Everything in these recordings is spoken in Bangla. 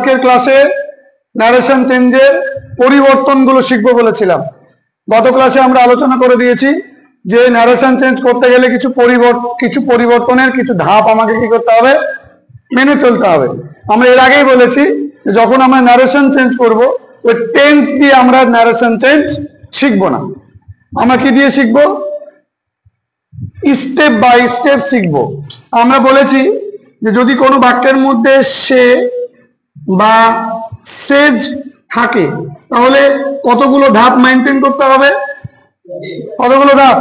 আজকের ক্লাসে ন্যারেশন চেঞ্জের পরিবর্তনগুলো শিখবো বলেছিলাম। গত ক্লাসে আমরা আলোচনা করে দিয়েছি যে ন্যারেশন চেঞ্জ করতে গেলে কিছু পরিবর্তনের কিছু ধাপ আমাকে কি করতে হবে, মেনে চলতে হবে। আমরা এর আগেই বলেছি যে যখন আমরা ন্যারেশন চেঞ্জ করব ওই টেন্স দিয়ে আমরা ন্যারেশন চেঞ্জ শিখবো না, আমরা কি দিয়ে শিখবো, স্টেপ বাই স্টেপ শিখবো। আমরা বলেছি যে যদি কোনো বাক্যের মধ্যে সে বা সেজ থাকে তাহলে কতগুলো ধাপ মেনটেন করতে হবে, কতগুলো ধাপ,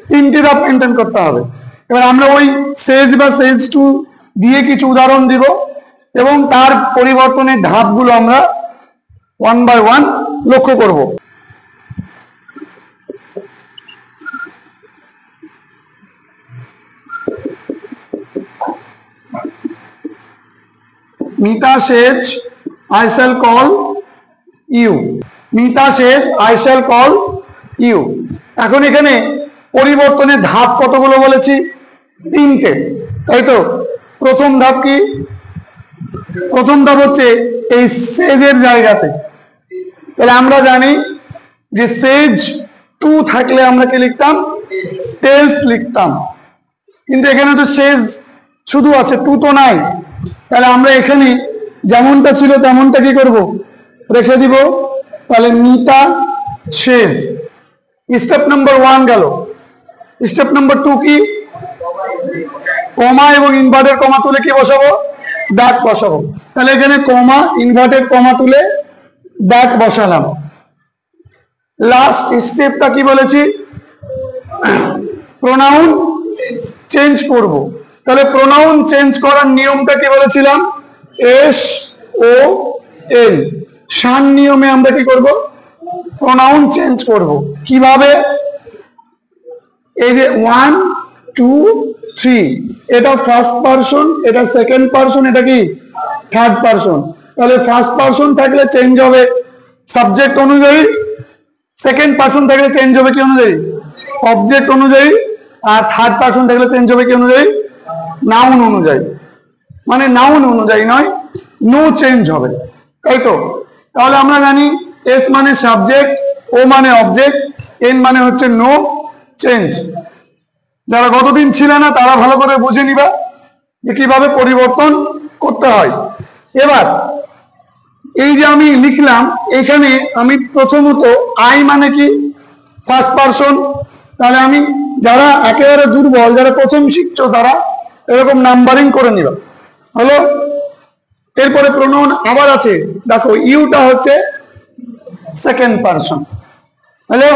3টি ধাপ মেনটেন করতে হবে। এবার আমরা ওই সেজ বা সেজ টু দিয়ে কিছু উদাহরণ দিব এবং তার পরিবর্তনের ধাপগুলো আমরা 1 বাই 1 লক্ষ্য করব। Mita says, I shall call you. Mita says, I shall call you. এখন এখানে পরিবর্তনের ধাপ কতগুলো বলেছি, 3টে, তাই তো। প্রথম ধাপ কি, প্রথম ধাপ হচ্ছে এই সেজের জায়গাতে। তাহলে আমরা জানি যে সেজ টু থাকলে আমরা কি লিখতাম, টেলস লিখতাম, কিন্তু এখানে তো সেজ শুধু আছে, টু তো নাই। তাহলে আমরা এখানে যেমনটা ছিল তেমনটা কি করব, রেখে দিব। তাহলে মিতা সেজ, স্টেপ নাম্বার 1 গেল। স্টেপ নাম্বার 2 কি, কমা এবং ইনভার্টেড কমা তুলে কি বসাবো, ডাক বসাবো। তাহলে এখানে কমা ইনভার্টেড কমা তুলে ডাক বসালাম। লাস্ট স্টেপটা কি বলেছি, প্রোনাউন চেঞ্জ করব। তাহলে প্রোনাউন চেঞ্জ করার নিয়মটা কি বলেছিলাম, এস ও এল, শান নিয়মে আমরা কি করব, প্রোনাউন চেঞ্জ করব। কিভাবে, এই যে 1 2 3, এটা ফার্স্ট পারসন, এটা সেকেন্ড পারসন, এটা কি থার্ড পারসন। তাহলে ফার্স্ট পারসন থাকলে চেঞ্জ হবে সাবজেক্ট অনুযায়ী, সেকেন্ড পারসন থাকলে চেঞ্জ হবে কি অনুযায়ী, অবজেক্ট অনুযায়ী, আর থার্ড পারসন থাকলে চেঞ্জ হবে কি অনুযায়ী, নাউন অনুযায়ী। মানে নাউন অনুযায়ী নয়, নো চেঞ্জ হবে, তাই তো। তাহলে আমরা জানি এস মানে সাবজেক্ট, ও মানে অবজেক্ট, এন মানে হচ্ছে নো চেঞ্জ। যারা গতদিন ছিল না তারা ভালো করে বুঝে নিবা যে কিভাবে পরিবর্তন করতে হয়। এবার এই যে আমি লিখলাম, এখানে আমি প্রথমত আই মানে কি, ফার্স্ট পারসন। তাহলে আমি, যারা একেবারে দুর্বল, যারা প্রথম শিখছো, তারা এরকম নাম্বারিং করে নিবা, হলো। এরপরে প্রোনাউন আবার আছে, দেখো ইউটা হচ্ছে সেকেন্ড পারসন, হলো।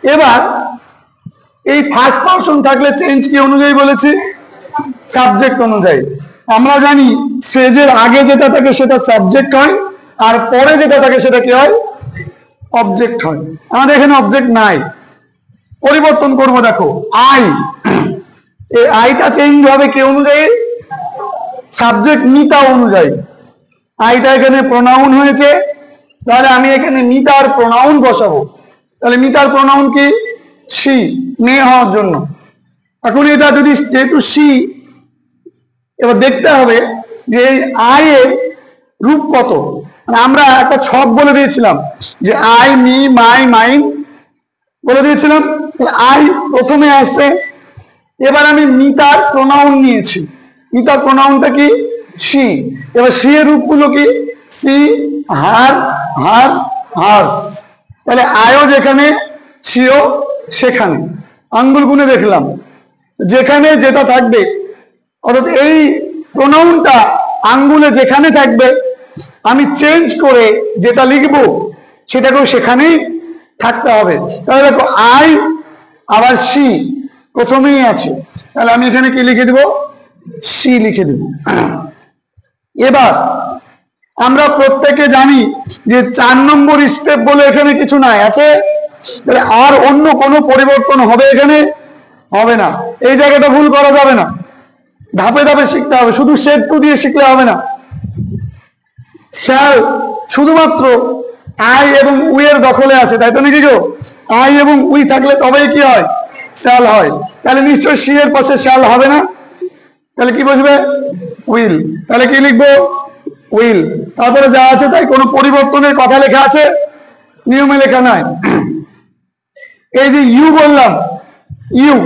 এবার এই ফার্স্ট পারসন থাকলে চেঞ্জ কি অনুযায়ী বলেছি, সাবজেক্ট অনুযায়ী। আমরা জানি সেজের আগে যেটা থাকে সেটা সাবজেক্ট হয়, আর পরে যেটা থাকে সেটা কি হয়, অবজেক্ট হয়। আমাদের এখানে অবজেক্ট নাই, পরিবর্তন করব। দেখো আই, এই আইটা চেঞ্জ হবে কি অনুযায়ী, সাবজেক্ট মিতা অনুযায়ী। আইটা এখানে প্রোনাউন হয়েছে, তাহলে আমি এখানে মিতার প্রোনাউন বসাবো। তাহলে মিতার প্রোনাউন কি, সি, মেয়ে হওয়ার জন্য। এখন এটা যদি যেহেতু সি, এবার দেখতে হবে যে এই আই এর রূপ কত। মানে আমরা একটা ছক বলে দিয়েছিলাম যে আই, মি, মাই, মাইন বলে দিয়েছিলাম। আই প্রথমে আসছে, এবার আমি মিতার প্রোনাউন নিয়েছি, মিতার প্রোনাউনটা কি, সি। এবার সি এর রূপগুলো কি, সি, হার, হার, হার্স। তাহলে আয়ও যেখানে, সিও সেখানে। আঙ্গুল গুনে দেখলাম, যেখানে যেটা থাকবে, অর্থাৎ এই প্রোনাউনটা আঙ্গুলে যেখানে থাকবে, আমি চেঞ্জ করে যেটা লিখবো সেটাকেও সেখানেই থাকতে হবে। তাহলে দেখো আই আবার সি প্রথমেই আছে, তাহলে আমি এখানে কি লিখে দিব, সি লিখে দিব। এবার আমরা প্রত্যেকে জানি যে 4 নম্বর স্টেপ বলে এখানে কিছু নাই, আছে। তাহলে আর অন্য কোনো পরিবর্তন হবে এখানে, হবে না। এই জায়গাটা ভুল করা যাবে না, ধাপে ধাপে শিখতে হবে, শুধু সেট টু দিয়ে শিখলে হবে না। শ্যাল শুধুমাত্র আই এবং উই এর দখলে আছে, তাই তো নাকি গো? আই এবং উই থাকলে তবেই কি হয়, শ্যাল হয়। তাহলে নিশ্চয়ই সি এর পাশে শ্যাল হবে না, তাহলে কি বসবে, উইল। তাহলে কি লিখবো, উইল, তারপরে যা আছে তাই, কোনো পরিবর্তনের কথা লেখা আছে, নিয়মে লেখা নাই। এই যে ইউ বললাম, ইউ,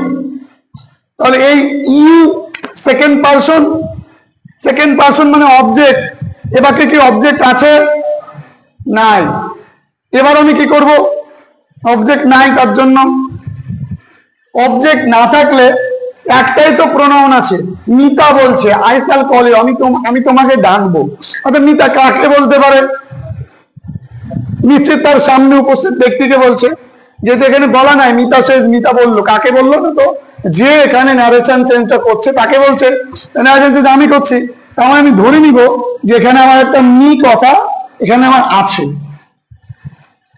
তাহলে এই ইউ সেকেন্ড পারসন মানে অবজেক্ট। এবার কি অবজেক্ট আছে? নাই। এবার আমি কি করব? অবজেক্ট নাই, তার জন্য অবজেক্ট না থাকলে একটাই তো প্রোনাউন আছে, মিতা বলছে আই শ্যাল কল ইউ, আমি তোমাকে ডাকবো। অর্থাৎ মিতা কাকে বলতে পারে? নিশ্চিত তার সামনে উপস্থিত ব্যক্তিকে বলছে, যেহেতু এখানে বলা নাই মিতা শেষ, মিতা বললো, কাকে বললো না তো? যে এখানে ন্যারেশন চেঞ্জটা করছে তাকে বলছে। ন্যারেশন চেঞ্জ আমি করছি, তাহলে আমি ধরে নিব যে এখানে আমার একটা মি কথা এখানে আমার আছে।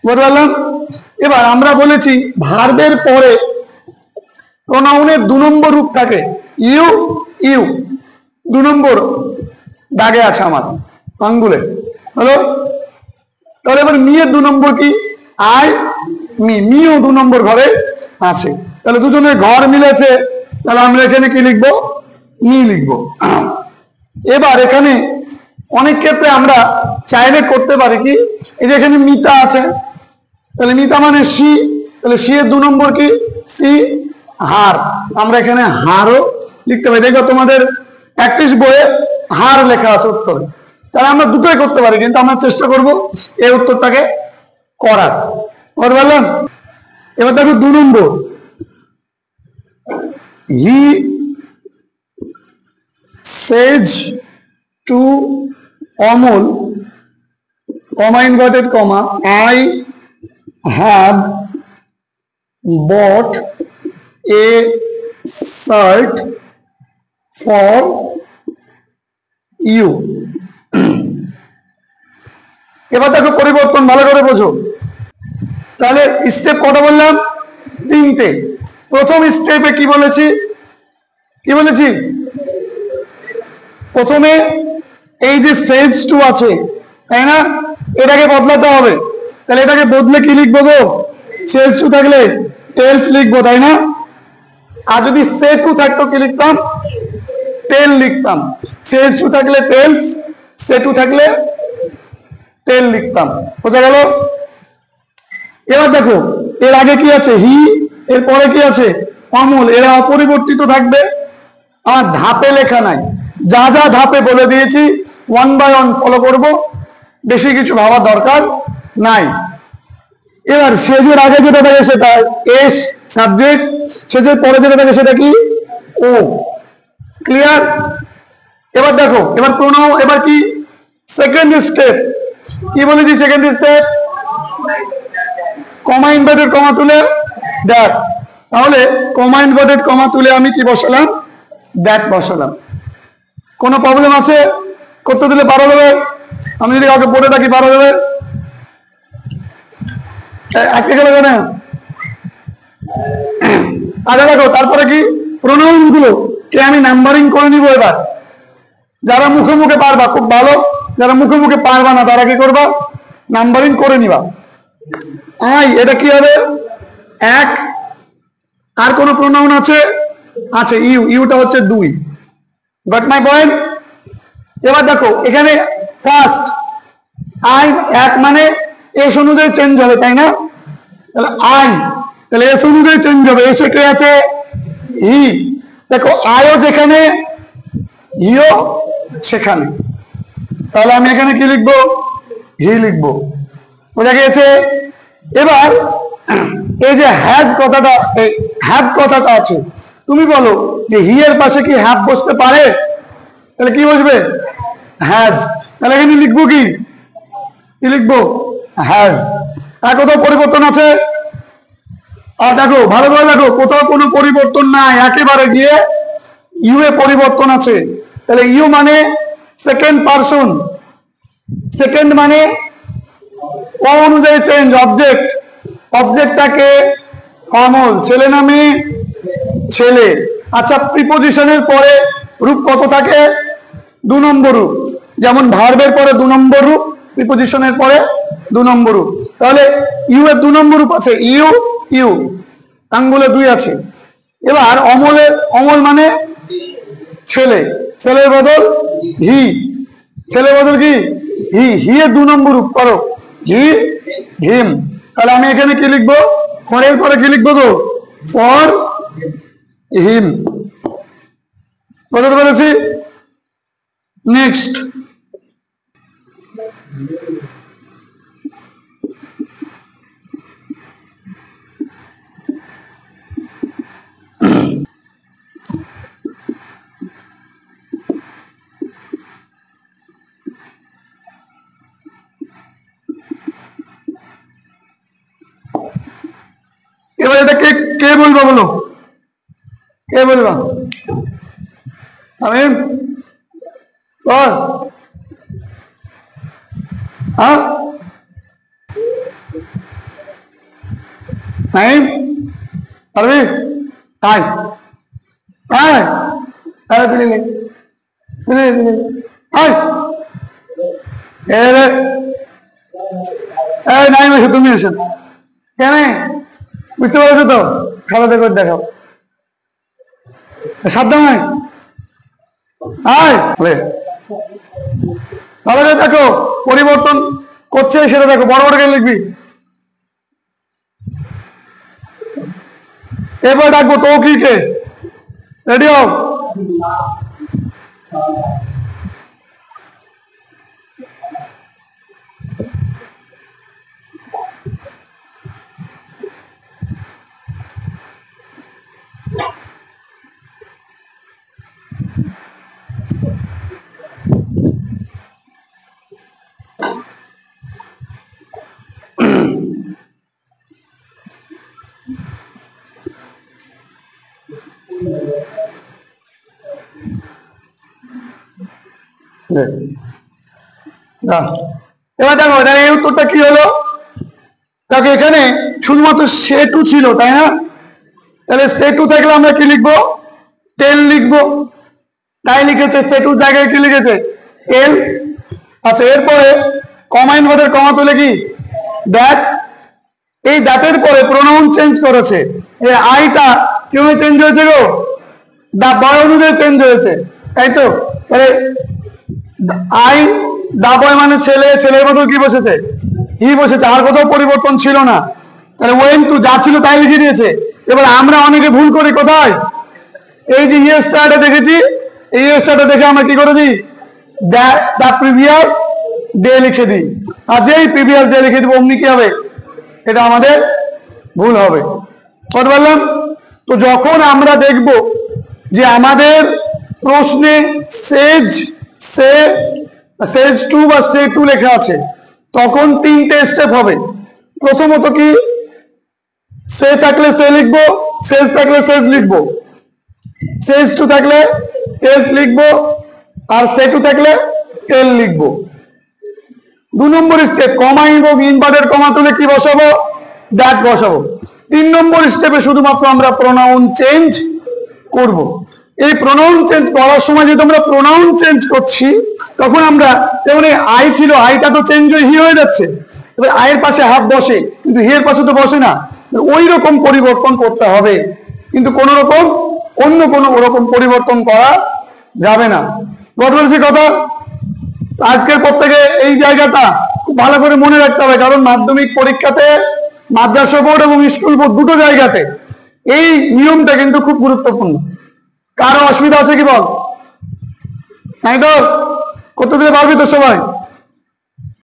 বুঝতে পারলাম? এবার আমরা বলেছি ভার্বের পরে প্রোনাউনের 2 নম্বর রূপ থাকে, ইউ ইউ, 2 নম্বর দাগে আছে আমার আঙ্গুলে, হলো। তাহলে এবার মি এর 2 নম্বর কি? আই মি, মিও 2 নম্বর ঘরে আছে। তাহলে দুজনের ঘর মিলেছে, তাহলে আমরা এখানে কি লিখবো? মি লিখবো। এবার এখানে অনেক ক্ষেত্রে আমরা চাইলে করতে পারি কি, এই যে এখানে মিতা আছে, তাহলে মিতা মানে সি, তাহলে সি এর 2 নম্বর কি? সি, হার, আমরা এখানে হারও লিখতে পারি। দেখো তোমাদের প্র্যাকটিস বইয়ে হার লেখা আছে উত্তরে, তাহলে আমরা দুটোই করতে পারি, কিন্তু আমরা চেষ্টা করব এই উত্তরটাকে করার। বুঝতে পারলাম? এবার দেখো 2 নম্বর, he says to Amal, comma inverted comma, I have bought a shirt for you. এবার দেখো পরিবর্তন ভালো করে বোঝো। তাহলে স্টেপ কটা বললাম? 3টে। প্রথম স্টেপে কি বলেছি? প্রথমে এই যে সেজ টু আছে, তাই না, এটাকে বদলাতে হবে। তাহলে এটাকে বদলে কি লিখবো গো? সেজ টু থাকলে টেলস লিখবো, তাই না? আর যদি সে টু থাকতো কি লিখতাম? টেল লিখতাম। সেজ টু থাকলে টেলস, সে টু থাকলে টেল লিখতাম। বোঝা গেল? এবার দেখো এর আগে কি আছে? হি, এর পরে কি আছে? অমল, এরা অপরিবর্তিত থাকবে। আমার ধাপে লেখা নাই, যা যা ধাপে বলে দিয়েছি 1 বাই 1 ফলো করব, বেশি কিছু ভাবার দরকার নাই। এবার সেজের আগে যেটা থাকে সেটা এস সাবজেক্ট, সেজের পরে যেটা থাকে সেটা কি? ও। ক্লিয়ার? এবার দেখো, এবার প্রোনাউন, এবার কি সেকেন্ড স্টেপ কি বলেছি? সেকেন্ড স্টেপ কমা ইনভার্টেড কমা তুলে দ্যাট। তাহলে কমা ইনভার্টেড কমা তুলে আমি কি বসালাম? দ্যাট বসালাম। কোনো প্রবলেম আছে? করতে দিলে পারা যাবে? আমি যদি কাউকে পড়ে থাকি পারা যাবে? আটকে গেল কেন? আগে দেখো, তারপরে কি প্রোনাউন গুলো কে আমি নাম্বারিং করে নিব। এবার যারা মুখে মুখে পারবা খুব ভালো, যারা মুখে মুখে পারবা না তারা কি করবা? নাম্বারিং করে নিবা। আই, এটা কি হবে? 1। আর কোন প্রোনাউন আছে? আছে, ইউ, ইউটা হচ্ছে 2। Got my point? এবার দেখো এখানে ফার্স্ট আই, 1 মানে এস অনুযায়ী চেঞ্জ হবে, তাই না? তাহলে আই, তাহলে এস অনুযায়ী চেঞ্জ হবে। এসে কে আছে? হি। দেখো আয়ও যেখানে, হিও সেখানে, তাহলে আমি এখানে কি লিখবো? হি লিখবো। বোঝা গিয়েছে? এবার এই যে হ্যাজ কথাটা, এই হ্যাভ কথাটা আছে, তুমি বলো যে হি এর পাশে কি হ্যাভ বসতে পারে? তাহলে কি বসবে? হ্যাজ। তাহলে এখানে লিখবো কি? লিখবো হ্যাজ। আর কোথাও পরিবর্তন আছে? আর দেখো ভালো করে দেখো, কোথাও কোনো পরিবর্তন নাই, একেবারে গিয়ে ইউ এ পরিবর্তন আছে। তাহলে ইউ মানে সেকেন্ড পারসন, সেকেন্ড মানে ও অনুযায়ী চেঞ্জ, অবজেক্ট, অবজেক্টটাকে কমল, ছেলে নামে ছেলে। আচ্ছা, প্রিপোজিশনের পরে রূপ কত থাকে? 2 নম্বর রূপ। যেমন ভার্বের পরে 2 নম্বর রূপ, প্রিপোজিশনের পরে 2 নম্বর রূপ। তাহলে ইউ এর 2 নম্বর রূপ আছে, ইউ ইউ, আঙ্গুলে 2 আছে। এবার অমলের, অমল মানে ছেলে, ছেলের বদল হি, ছেলে বদল কি হি, হি এর 2 নম্বর রূপ করো, হি হিম। তাহলে আমি এখানে কি লিখবো, ফর এর পরে কি লিখবো গো, ফর হিম। বুঝতে পেরেছি? নেক্সট, এবার এটা কে কে বলবো বলো, কে বলবা? আমি বল, হ্যাঁ নাইম পারবি? আয় আয় আয় তুলে নে, তুলে নে, তুলে নে, আয় এই নাইম এসো, তুমি এসো। কেন বুঝতে পারছো তো? খাতাতে করে দেখাও, সাবধান হয়। আয় ভালো করে দেখো, পরিবর্তন করছে সেটা দেখো, বড় বড় করে লিখবি। এবার ডাকবো তৌকিরকে, রেডি হও। এবার দেখো এই উত্তরটা কি হলো, দেখো এখানে শুধুমাত্র সেতু ছিল, তাই না? তাহলে সেতু থাকলে আমরা কি লিখবো, তেল লিখবো, তাই লিখেছে। সেতুর জায়গায় কি লিখেছে, তেল। আচ্ছা, এরপরে কমা ইনভার্টেড কমা তুলে কি দ্যাট, এই দ্যাটের পরে প্রোনাউন চেঞ্জ করেছে, এই আইটা কিভাবে চেঞ্জ হয়েছে গো, দা বয় অনুযায়ী চেঞ্জ হয়েছে, তাই তো? তাহলে আই দা বয় মানে ছেলে, ছেলের বদল কি বসেছে, হি বসেছে, আর কোথাও পরিবর্তন ছিল না। তাহলে ওয়েন টু যা ছিল তাই লিখে দিয়েছে। এবার আমরা অনেকে ভুল করি কোথায়, এই যে ইয়ে স্টারটা দেখেছি, এই স্টারটা দেখে আমরা কি করেছি, দা প্রিভিয়াস ডে লিখে দিই, আর যেই প্রিভিয়াস ডে লিখে দিব অমনি কি হবে, এটা আমাদের ভুল হবে। বুঝতে পারলাম তো? যখন আমরা দেখব যে আমাদের প্রশ্নে সেজ টু বা সে টু লেখা আছে, তখন 3টে স্টেপ হবে। প্রথমত কি, সে থাকলে সে লিখবো, সেজ থাকলে সেজ লিখবো, সেজ টু থাকলে এস লিখবো, আর সে টু থাকলে এল লিখবো। 2 নম্বর স্টেপ, কমা ইনভার্টেড কমা তুলে কি বসাবো, দ্যাট বসাবো। 3 নম্বর স্টেপে শুধুমাত্র আমরা প্রোনাউন চেঞ্জ করব। এই প্রোনাউন চেঞ্জ করার সময় যদি আমরা প্রোনাউন চেঞ্জ করছি, তখন আমরা যেমন আই ছিল, আইটা তো চেঞ্জ হয়ে হি হয়ে যাচ্ছে, এবার আয়ের পাশে হাফ বসে, কিন্তু হি এর পাশে তো বসে না। ওই রকম পরিবর্তন করতে হবে, কিন্তু কোন রকম অন্য কোনো ওরকম পরিবর্তন করা যাবে না। বলছি কথা, আজকের পর থেকে এই জায়গাটা খুব ভালো করে মনে রাখতে হবে, কারণ মাধ্যমিক পরীক্ষাতে মাদ্রাসা বোর্ড এবং স্কুল বোর্ড দুটো জায়গাতে এই নিয়মটা কিন্তু খুব গুরুত্বপূর্ণ। কারো অসুবিধা আছে কি বল? নাই তো? করতে দিলে পারবি তো সবাই?